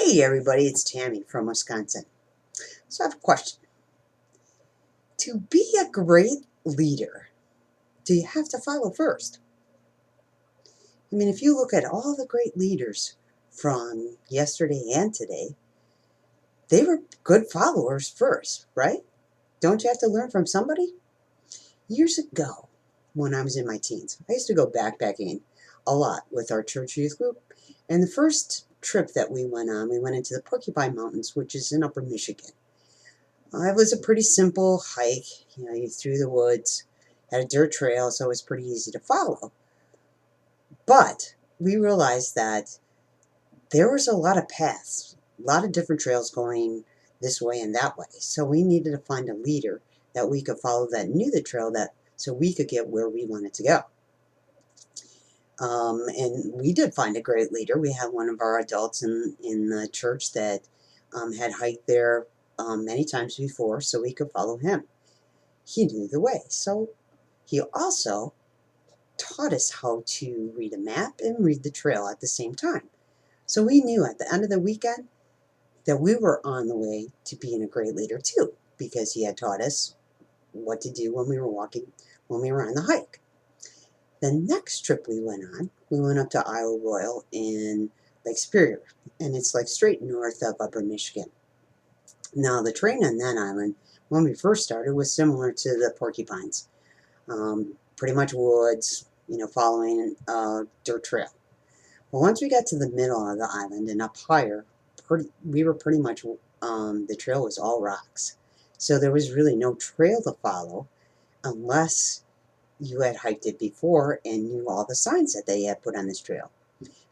Hey everybody, it's Tammy from Wisconsin. So I have a question. To be a great leader, do you have to follow first? I mean, if you look at all the great leaders from yesterday and today, they were good followers first, right? Don't you have to learn from somebody? Years ago, when I was in my teens, I used to go backpacking a lot with our church youth group. And the first trip that we went on, we went into the Porcupine Mountains, which is in upper Michigan. It was a pretty simple hike, you through the woods, had a dirt trail, so it was pretty easy to follow. But we realized that there was a lot of paths, a lot of different trails going this way and that way. So we needed to find a leader that we could follow that knew the trail so we could get where we wanted to go. And we did find a great leader. We had one of our adults in the church that had hiked there many times before, so we could follow him. He knew the way. So he also taught us how to read a map and read the trail at the same time. So we knew at the end of the weekend that we were on the way to being a great leader too, because he had taught us what to do when we were on the hike. The next trip we went up to Isle Royal in Lake Superior, and it's like straight north of upper Michigan. Now, the terrain on that island, when we first started, was similar to the Porcupines. Pretty much woods, following a dirt trail. Well, once we got to the middle of the island and up higher, we were pretty much, the trail was all rocks. So there was really no trail to follow unless you had hiked it before and knew all the signs that they had put on this trail.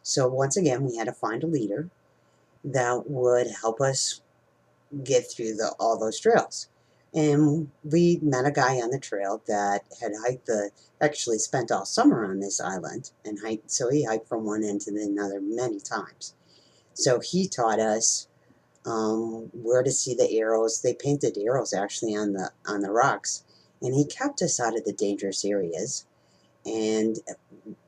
So once again, we had to find a leader that would help us get through all those trails. And we met a guy on the trail that had actually spent all summer on this island and hiked. So he hiked from one end to the other many times. So he taught us where to see the arrows. They painted arrows actually on the rocks, and he kept us out of the dangerous areas. And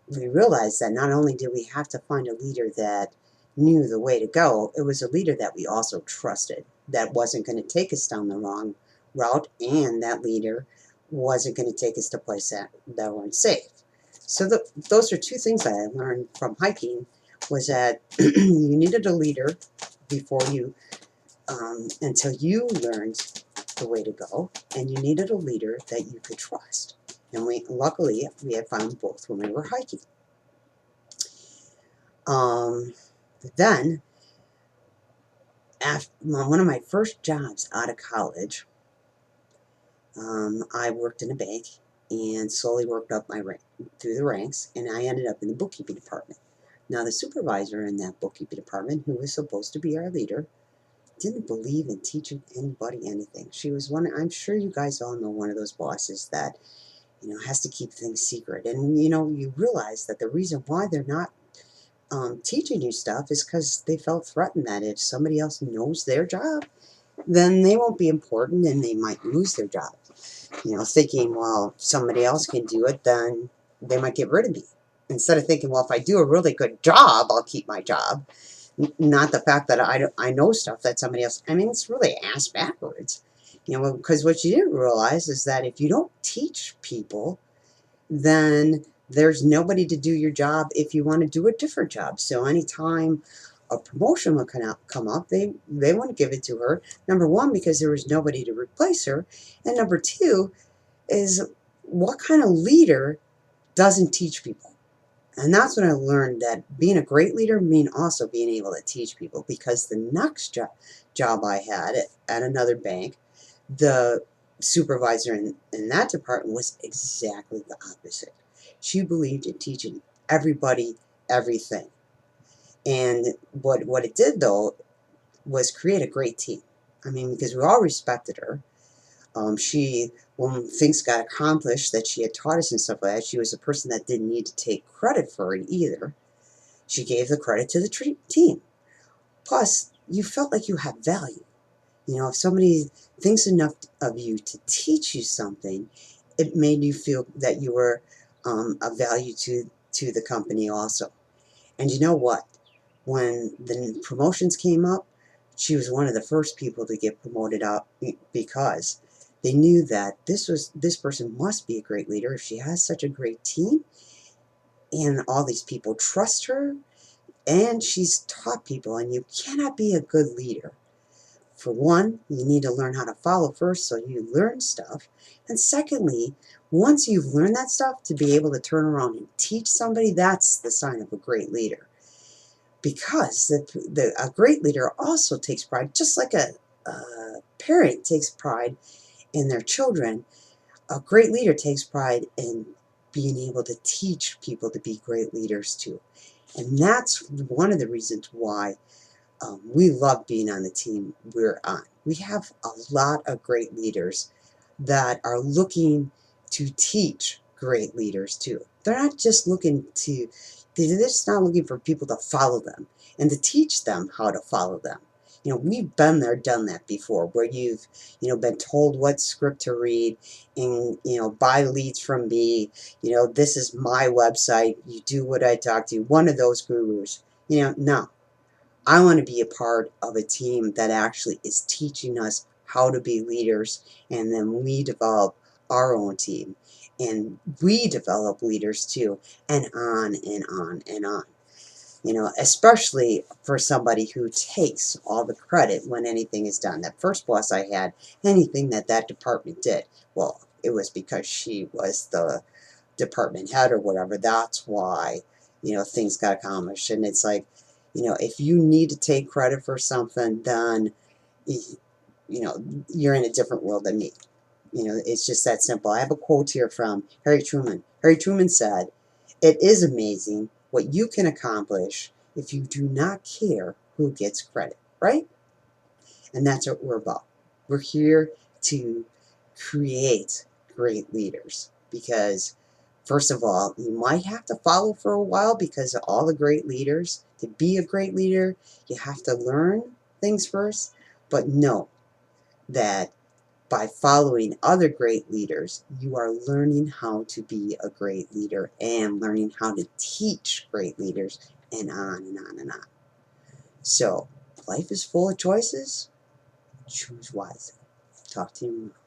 we realized that not only did we have to find a leader that knew the way to go, it was a leader that we also trusted, that wasn't going to take us down the wrong route, and that leader wasn't going to take us to places that weren't safe. So those are two things that I learned from hiking, was that you needed a leader before you, until you learned the way to go, and you needed a leader that you could trust. And luckily we had found both when we were hiking. Then, after one of my first jobs out of college, I worked in a bank and slowly worked up through the ranks, and I ended up in the bookkeeping department. Now, the supervisor in that bookkeeping department, who was supposed to be our leader, didn't believe in teaching anybody anything. She was I'm sure you guys all know, one of those bosses that, has to keep things secret. And, you realize that the reason why they're not teaching you stuff is because they felt threatened that if somebody else knows their job, then they won't be important and they might lose their job. Thinking, well, if somebody else can do it, then they might get rid of me. Instead of thinking, well, if I do a really good job, I'll keep my job. Not the fact that I know stuff that somebody else, it's really ass backwards. Because what you didn't realize is that if you don't teach people, then there's nobody to do your job if you want to do a different job. So anytime a promotion would come up, they wouldn't give it to her. Number one, because there was nobody to replace her. And number two is, what kind of leader doesn't teach people? And that's when I learned that being a great leader means also being able to teach people. Because the next job I had at another bank, the supervisor in that department was exactly the opposite. She believed in teaching everybody everything. And what it did, though, was create a great team. Because we all respected her. When things got accomplished that she had taught us and stuff like that, she was a person that didn't need to take credit for it either. She gave the credit to the team. Plus, you felt like you had value. If somebody thinks enough of you to teach you something, it made you feel that you were of value to the company also. And you know what? When the promotions came up, she was one of the first people to get promoted up because they knew that this person must be a great leader if she has such a great team and all these people trust her and she's taught people. And you cannot be a good leader. For one, you need to learn how to follow first so you learn stuff. And secondly, once you've learned that stuff, to be able to turn around and teach somebody, that's the sign of a great leader. Because a great leader also takes pride, just like a parent takes pride in their children. A great leader takes pride in being able to teach people to be great leaders too. And that's one of the reasons why we love being on the team we're on. We have a lot of great leaders that are looking to teach great leaders too. They're not just they're just not looking for people to follow them and to teach them how to follow them. We've been there, done that before, where you've, been told what script to read and, buy leads from me. This is my website. You do what I talk to you. One of those gurus. No. I want to be a part of a team that actually is teaching us how to be leaders, and then we develop our own team, and we develop leaders too, and on and on and on. Especially for somebody who takes all the credit when anything is done. That first boss I had, anything that department did, well, it was because she was the department head or whatever. That's why, things got accomplished. And it's like, if you need to take credit for something, then, you're in a different world than me. It's just that simple. I have a quote here from Harry Truman. Harry Truman said, "It is amazing what you can accomplish if you do not care who gets credit," right? And that's what we're about. We're here to create great leaders because, first of all, you might have to follow for a while because of all the great leaders. To be a great leader, you have to learn things first, but know that by following other great leaders, you are learning how to be a great leader and learning how to teach great leaders, and on and on and on. So, life is full of choices. Choose wisely. Talk to you tomorrow.